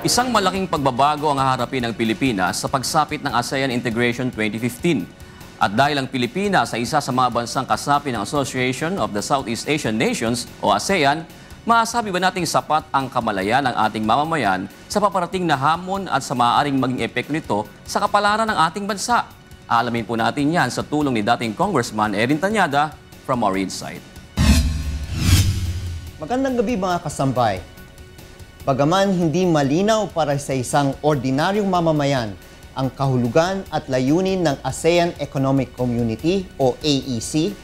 Isang malaking pagbabago ang haharapin ng Pilipinas sa pagsapit ng ASEAN Integration 2015. At dahil ang Pilipinas ay isa sa mga bansang kasapi ng Association of the Southeast Asian Nations o ASEAN, maasabi ba nating sapat ang kamalayan ng ating mamamayan sa paparating na hamon at sa maaaring maging epekto nito sa kapalaran ng ating bansa? Alamin po natin yan sa tulong ni dating Congressman Erin Tanyada from our Insight. Magandang gabi mga kasambay. Bagaman hindi malinaw para sa isang ordinaryong mamamayan ang kahulugan at layunin ng ASEAN Economic Community o AEC,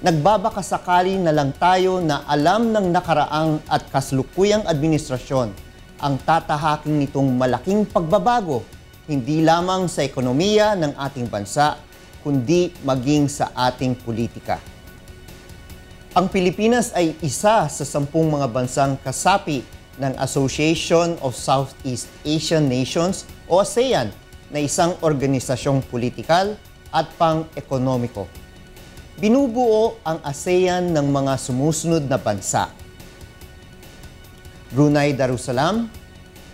nagbabakasakali na lang tayo na alam ng nakaraang at kasalukuyang administrasyon ang tatahaking nitong malaking pagbabago hindi lamang sa ekonomiya ng ating bansa, kundi maging sa ating politika. Ang Pilipinas ay isa sa 10 mga bansang kasapi ng Association of Southeast Asian Nations o ASEAN na isang organisasyong politikal at pang-ekonomiko. Binubuo ang ASEAN ng mga sumusunod na bansa: Brunei Darussalam,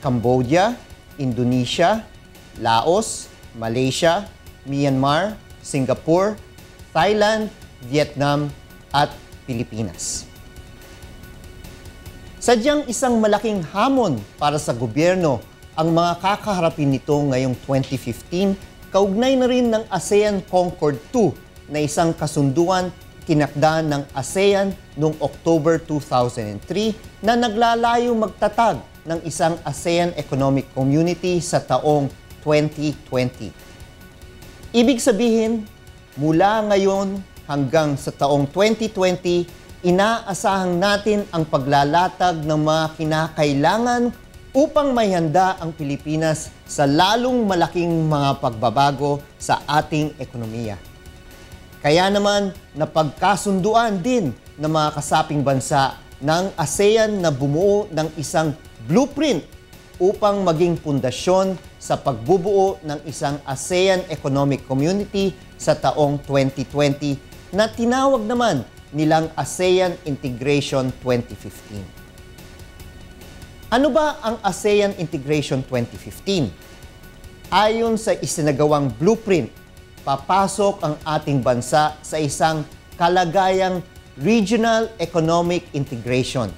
Cambodia, Indonesia, Laos, Malaysia, Myanmar, Singapore, Thailand, Vietnam at Pilipinas. Sadyang isang malaking hamon para sa gobyerno ang mga kakaharapin nito ngayong 2015, kaugnay na rin ng ASEAN Concord II na isang kasunduan tinakda ng ASEAN noong October 2003 na naglalayo magtatag ng isang ASEAN Economic Community sa taong 2020. Ibig sabihin, mula ngayon hanggang sa taong 2020, inaasahan natin ang paglalatag ng mga kinakailangan upang maihanda ang Pilipinas sa lalong malaking mga pagbabago sa ating ekonomiya. Kaya naman, napagkasunduan din ng mga kasaping bansa ng ASEAN na bumuo ng isang blueprint upang maging pundasyon sa pagbubuo ng isang ASEAN Economic Community sa taong 2020 na tinawag naman nilang ASEAN Integration 2015. Ano ba ang ASEAN Integration 2015? Ayon sa isinagawang blueprint, papasok ang ating bansa sa isang kalagayang regional economic integration.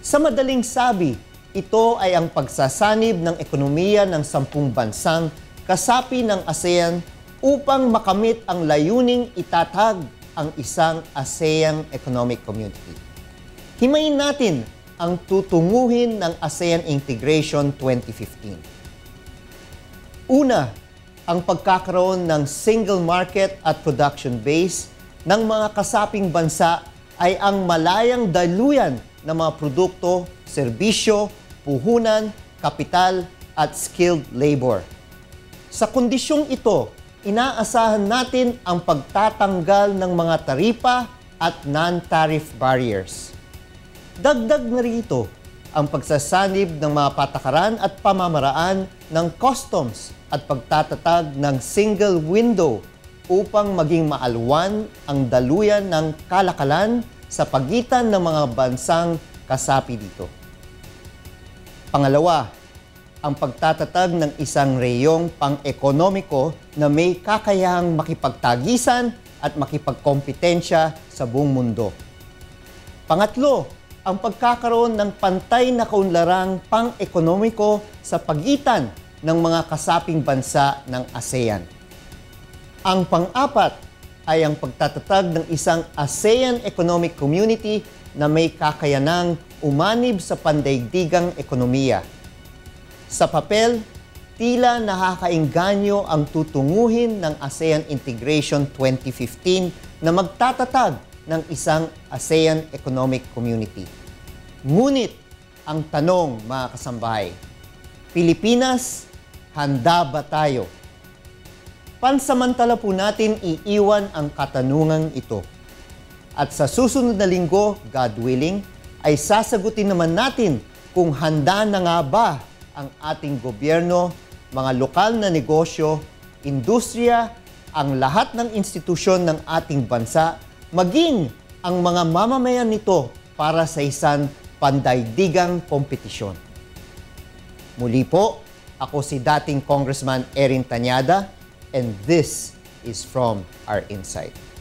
Sa madaling sabi, ito ay ang pagsasanib ng ekonomiya ng 10 bansang kasapi ng ASEAN upang makamit ang layuning itatag ang isang ASEAN Economic Community. Himayin natin ang tutunguhin ng ASEAN Integration 2015. Una, ang pagkakaroon ng single market at production base ng mga kasaping bansa ay ang malayang daluyan ng mga produkto, serbisyo, puhunan, kapital at skilled labor. Sa kondisyong ito, inaasahan natin ang pagtatanggal ng mga taripa at non-tariff barriers. Dagdag na rito ang pagsasanib ng mga patakaran at pamamaraan ng customs at pagtatatag ng single window upang maging maalwan ang daluyan ng kalakalan sa pagitan ng mga bansang kasapi dito. Pangalawa, ang pagtatatag ng isang reyong pang-ekonomiko na may kakayahang makipagtagisan at makipagkompetensya sa buong mundo. Pangatlo, ang pagkakaroon ng pantay na kaunlarang pang-ekonomiko sa pagitan ng mga kasaping bansa ng ASEAN. Ang pang-apat ay ang pagtatatag ng isang ASEAN Economic Community na may kakayanang umanib sa pandaigdigang ekonomiya. Sa papel, tila nakakaengganyo ang tutunguhin ng ASEAN Integration 2015 na magtatatag ng isang ASEAN Economic Community. Ngunit, ang tanong mga kasambahay, Pilipinas, handa ba tayo? Pansamantala po natin iiwan ang katanungang ito. At sa susunod na linggo, God willing, ay sasagutin naman natin kung handa na nga ba ang ating gobyerno, mga lokal na negosyo, industriya, ang lahat ng institusyon ng ating bansa, maging ang mga mamamayan nito para sa isang pandaigdigang kompetisyon. Muli po, ako si dating Congressman Erin Tañada, and this is From Our Inside.